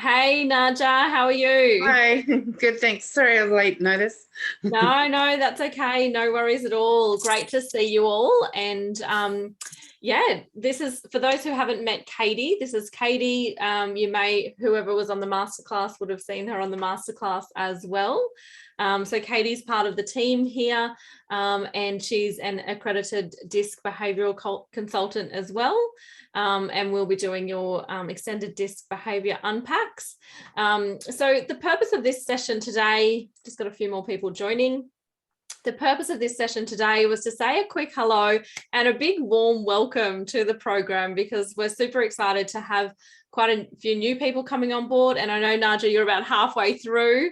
Hey Naja, how are you? Hi, good, thanks. Sorry I was late notice. No, that's okay. No worries at all. Great to see you all. And yeah, this is for those who haven't met Katie. This is Katie. Whoever was on the masterclass would have seen her on the masterclass as well. So Katie's part of the team here, and she's an accredited DISC behavioural consultant as well. And we'll be doing your extended DISC behaviour unpacks. So the purpose of this session today, just got a few more people joining. The purpose of this session today was to say a quick hello and a big warm welcome to the program, because we're super excited to have quite a few new people coming on board. And I know, Naja, you're about halfway through,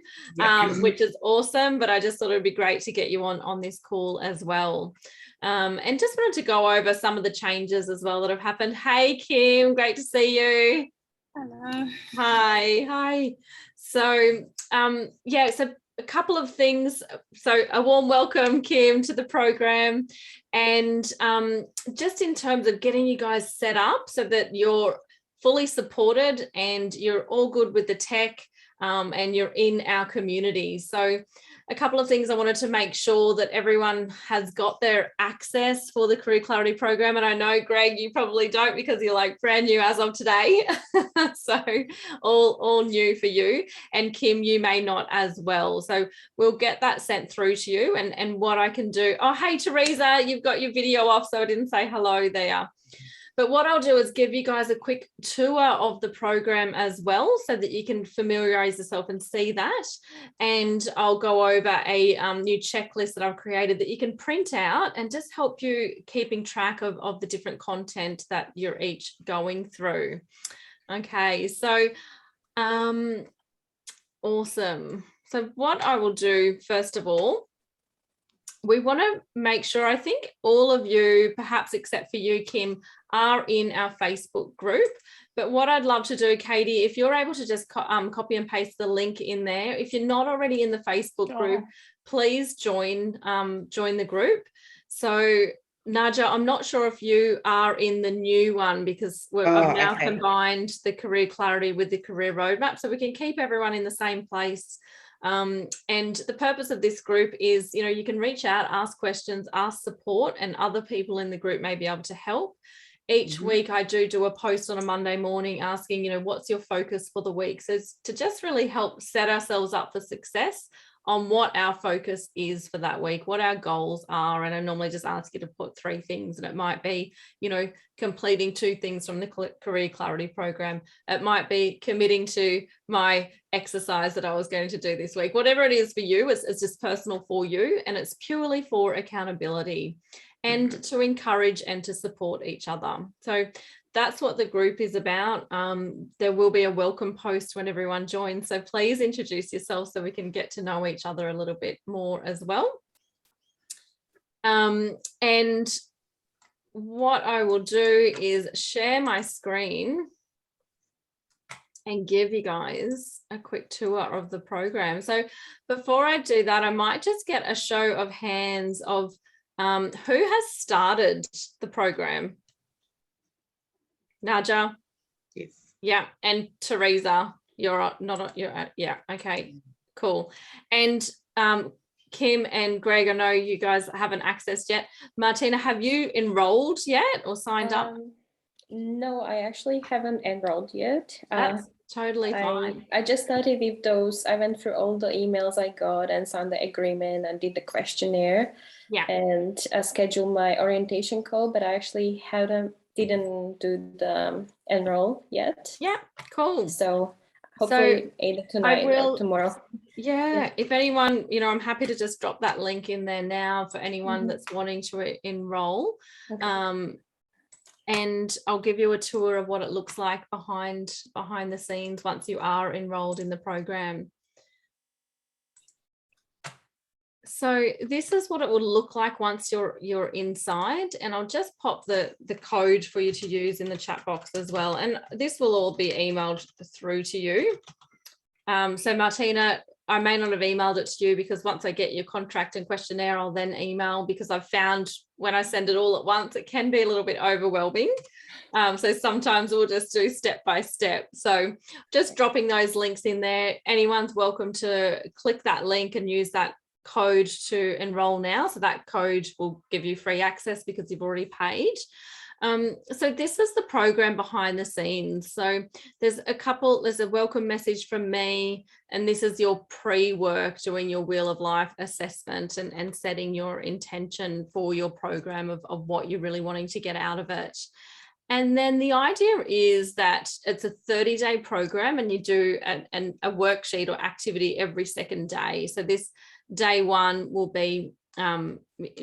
which is awesome, but I just thought it would be great to get you on this call as well. And just wanted to go over some of the changes as well that have happened. Hey, Kim, great to see you. Hello. Hi. So, so a couple of things. So a warm welcome, Kim, to the program. And just in terms of getting you guys set up so that you're fully supported and you're all good with the tech, and you're in our community. So a couple of things I wanted to make sure that everyone has got their access for the Career Clarity program. And I know, Greg, you probably don't, because you're like brand new as of today. So all new for you. And Kim, you may not as well. So we'll get that sent through to you. And what I can do. Oh, hey, Teresa, you've got your video off, so I didn't say hello there. But what I'll do is give you guys a quick tour of the program as well, so that you can familiarize yourself and see that. And I'll go over a new checklist that I've created that you can print out and just help you keeping track of the different content that you're each going through. Okay, so awesome. So what I will do, first of all, we want to make sure, I think all of you, perhaps except for you, Kim, are in our Facebook group. But what I'd love to do, Katie, if you're able to just copy and paste the link in there. If you're not already in the Facebook group, please join the group. So Naja, I'm not sure if you are in the new one, because I've now combined the Career Clarity with the Career Roadmap, so we can keep everyone in the same place. And the purpose of this group is, you can reach out, ask questions, ask support, and other people in the group may be able to help. Each week I do a post on a Monday morning asking, what's your focus for the week? So it's to just really help set ourselves up for success on what our focus is for that week, what our goals are. And I normally just ask you to put 3 things, and it might be, completing 2 things from the Career Clarity program. It might be committing to my exercise that I was going to do this week. Whatever it is for you, it's just personal for you, and it's purely for accountability and to encourage and to support each other. So that's what the group is about. There will be a welcome post when everyone joins, so please introduce yourself so we can get to know each other a little bit more as well. And what I will do is share my screen and give you guys a quick tour of the program. So before I do that, I might just get a show of hands of who has started the program. Naja? Yes. Yeah, and Teresa, you're not, yeah, okay, cool. And Kim and Greg, I know you guys haven't accessed yet. Martina, have you enrolled yet or signed up? No, I actually haven't enrolled yet. That's totally fine. I just started with those. I went through all the emails I got and signed the agreement and did the questionnaire. Yeah. And scheduled my orientation call, but I actually didn't do the enroll yet. Yeah, cool. So hopefully either tonight or tomorrow. Yeah, if anyone, I'm happy to just drop that link in there now for anyone that's wanting to enroll. Okay. And I'll give you a tour of what it looks like behind the scenes once you are enrolled in the program. So this is what it will look like once you're inside, and I'll just pop the code for you to use in the chat box as well, and this will all be emailed through to you. So Martina, I may not have emailed it to you, because once I get your contract and questionnaire, I'll then email, because I've found when I send it all at once, it can be a little bit overwhelming. So sometimes we'll just do step by step. So just dropping those links in there. Anyone's welcome to click that link and use that code to enroll now. So that code will give you free access because you've already paid. So this is the program behind the scenes. So there's a welcome message from me, and this is your pre-work, doing your Wheel of Life assessment and setting your intention for your program of what you're really wanting to get out of it. And then the idea is that it's a 30-day program, and you do a worksheet or activity every second day. So this day one will be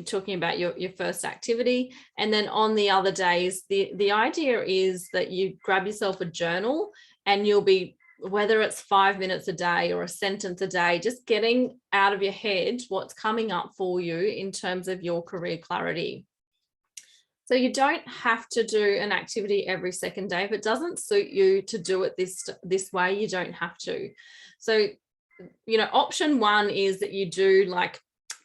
talking about your first activity, and then on the other days the idea is that you grab yourself a journal, and you'll be, whether it's 5 minutes a day or a sentence a day, just getting out of your head what's coming up for you in terms of your career clarity. So you don't have to do an activity every second day. If it doesn't suit you to do it this way, you don't have to. So, option one is that you do like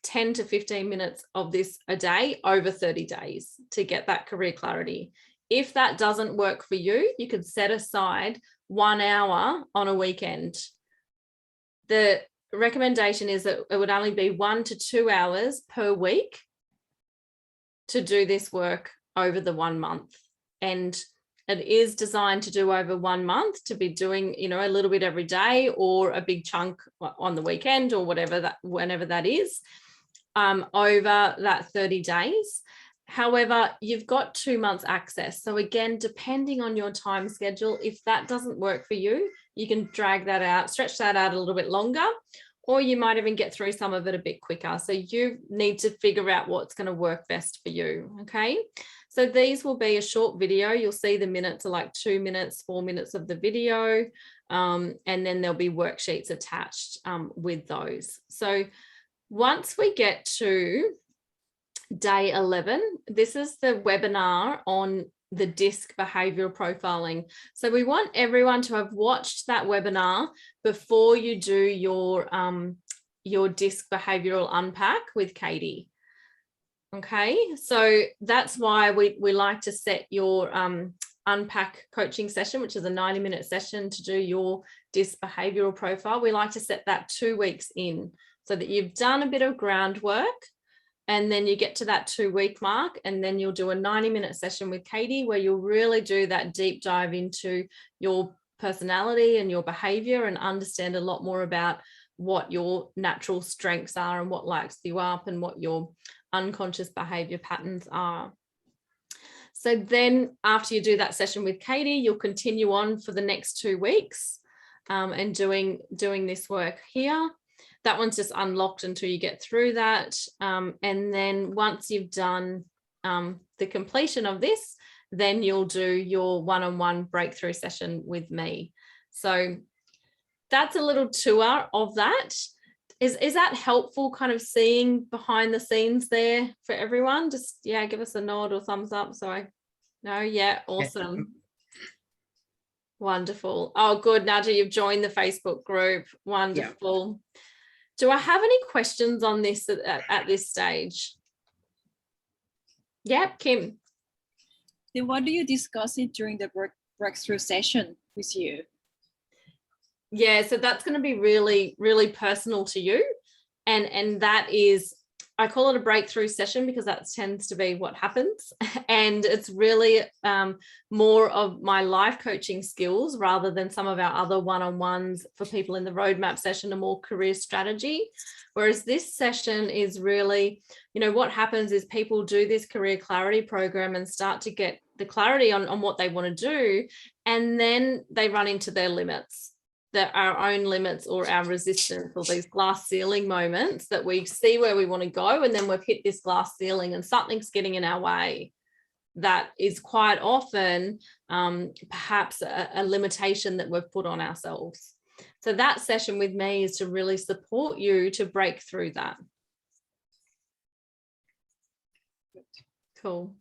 10 to 15 minutes of this a day over 30 days to get that career clarity. If that doesn't work for you, you could set aside 1 hour on a weekend. The recommendation is that it would only be 1 to 2 hours per week to do this work over the 1 month. And it is designed to do over 1 month, to be doing, a little bit every day or a big chunk on the weekend or whenever that is, over that 30 days. However, you've got 2 months access. So again, depending on your time schedule, if that doesn't work for you, you can drag that out, stretch that out a little bit longer, or you might even get through some of it a bit quicker. So you need to figure out what's going to work best for you. Okay. So these will be a short video. You'll see the minutes are like 2 minutes, 4 minutes of the video. And then there'll be worksheets attached with those. So once we get to day 11, this is the webinar on the DISC behavioural profiling. So we want everyone to have watched that webinar before you do your DISC behavioural unpack with Katie. Okay, so that's why we like to set your unpack coaching session, which is a 90-minute session to do your DISC behavioural profile. We like to set that 2 weeks in so that you've done a bit of groundwork, and then you get to that 2-week mark, and then you'll do a 90-minute session with Katie where you'll really do that deep dive into your personality and your behaviour and understand a lot more about what your natural strengths are and what lights you up and what your unconscious behaviour patterns are. So then after you do that session with Katie, you'll continue on for the next 2 weeks and doing this work here. That one's just unlocked until you get through that. And then once you've done the completion of this, then you'll do your one-on-one breakthrough session with me. So that's a little tour of that. Is that helpful, kind of seeing behind the scenes there for everyone? Just, yeah, give us a nod or thumbs up so I know. Yeah, awesome. Wonderful. Oh, good, Nadia, you've joined the Facebook group. Wonderful. Yeah. Do I have any questions on this at this stage? Yep, Kim. Then what do you discuss it during the breakthrough session with you? Yeah, so that's going to be really, really personal to you. And that is, I call it a breakthrough session because that tends to be what happens. And it's really more of my life coaching skills rather than some of our other one-on-ones for people in the roadmap session, a more career strategy. Whereas this session is really, what happens is people do this career clarity program and start to get the clarity on what they want to do. And then they run into their limits. Our own limits or our resistance, or these glass ceiling moments that we see where we want to go, and then we've hit this glass ceiling and something's getting in our way. That is quite often perhaps a limitation that we've put on ourselves. So that session with me is to really support you to break through that. Cool.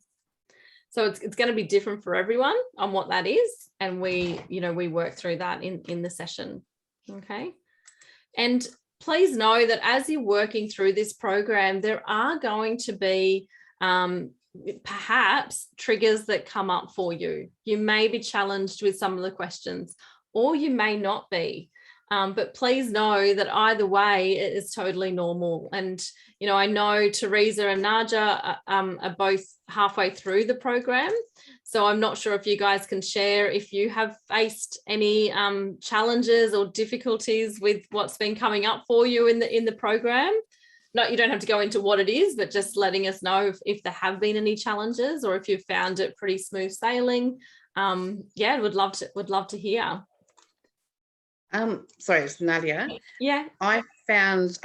So it's going to be different for everyone on what that is. And we work through that in the session. Okay. And please know that as you're working through this program, there are going to be perhaps triggers that come up for you. You may be challenged with some of the questions, or you may not be. But please know that either way, it is totally normal. And, you know, I know Teresa and Naja are both halfway through the program. So I'm not sure if you guys can share if you have faced any challenges or difficulties with what's been coming up for you in the program. No, you don't have to go into what it is, but just letting us know if there have been any challenges or if you've found it pretty smooth sailing. Yeah, would love to hear. Sorry, it's Nadia. Yeah. I found,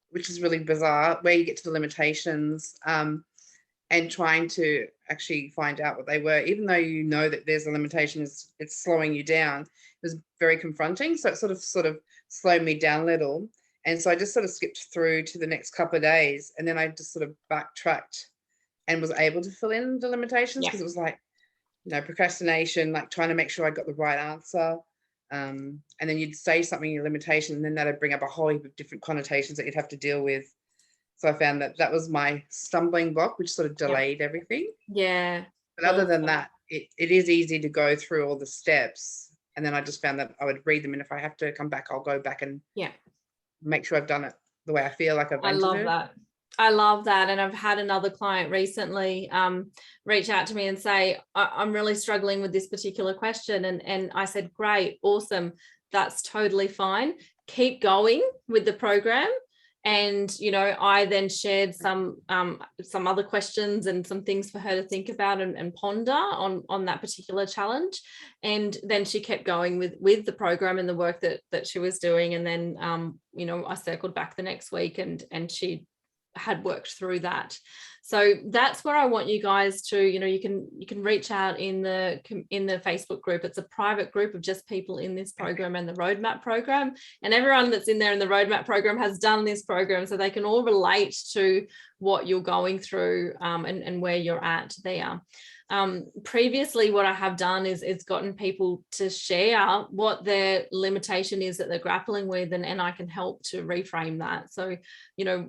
which is really bizarre, where you get to the limitations and trying to actually find out what they were, even though you know that there's a limitation, it's slowing you down. It was very confronting. So it sort of slowed me down a little. And so I just sort of skipped through to the next couple of days, and then I just sort of backtracked and was able to fill in the limitations, because it was like, you know, procrastination, like trying to make sure I got the right answer. And then you'd say something in your limitation, and then that'd bring up a whole heap of different connotations that you'd have to deal with. So I found that was my stumbling block, which sort of delayed everything. Yeah. But other than that, it is easy to go through all the steps. And then I just found that I would read them, and if I have to come back, I'll go back and make sure I've done it the way I feel like I've done it. I love that. And I've had another client recently reach out to me and say, I'm really struggling with this particular question. And I said, great, awesome. That's totally fine. Keep going with the program. And, you know, I then shared some other questions and some things for her to think about and ponder on that particular challenge. And then she kept going with the program and the work that she was doing. And then, you know, I circled back the next week and she had worked through that. So that's where I want you guys to, you know, you can reach out in the Facebook group. It's a private group of just people in this program and the roadmap program, and everyone that's in there in the roadmap program has done this program, so they can all relate to what you're going through and where you're at there. Previously, what I have done is gotten people to share what their limitation is that they're grappling with, and I can help to reframe that. So, you know,